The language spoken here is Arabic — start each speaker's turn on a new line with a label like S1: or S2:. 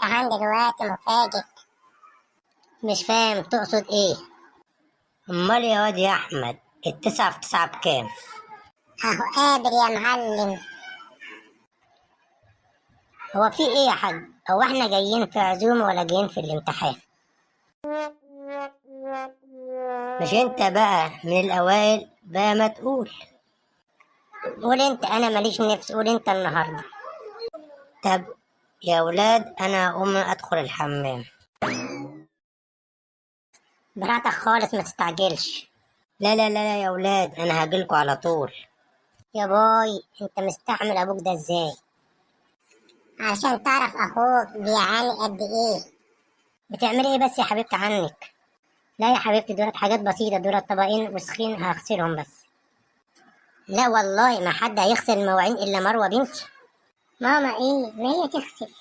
S1: امتحان دلوقتي مفاجئ.
S2: مش فاهم تقصد ايه؟ امال يا واد يا احمد، 9 في 9 بكام؟
S1: اهو قادر يا معلم.
S2: هو في ايه يا حاج؟ هو احنا جايين في عزومة ولا جايين في الامتحان؟ مش انت بقى من الاوائل بقى ما تقول؟ قول انت، انا ماليش نفس، قول انت النهارده. طب يا ولاد انا اقوم ادخل الحمام. براحتك خالص، ما تستعجلش. لا لا لا لا يا ولاد، انا هاجيلكوا على طول. يا باي، انت مستحمل ابوك ده ازاي؟
S1: عشان تعرف اخوك بيعاني قد ايه.
S2: بتعملي ايه بس يا حبيبتي عنك؟ لا يا حبيبتي، دولت حاجات بسيطة، دولت طبقين وسخين هغسلهم بس. لا والله ما حد هيغسل المواعين الا مروة بنتي.
S1: ماما ايه؟ ما هي تغسل.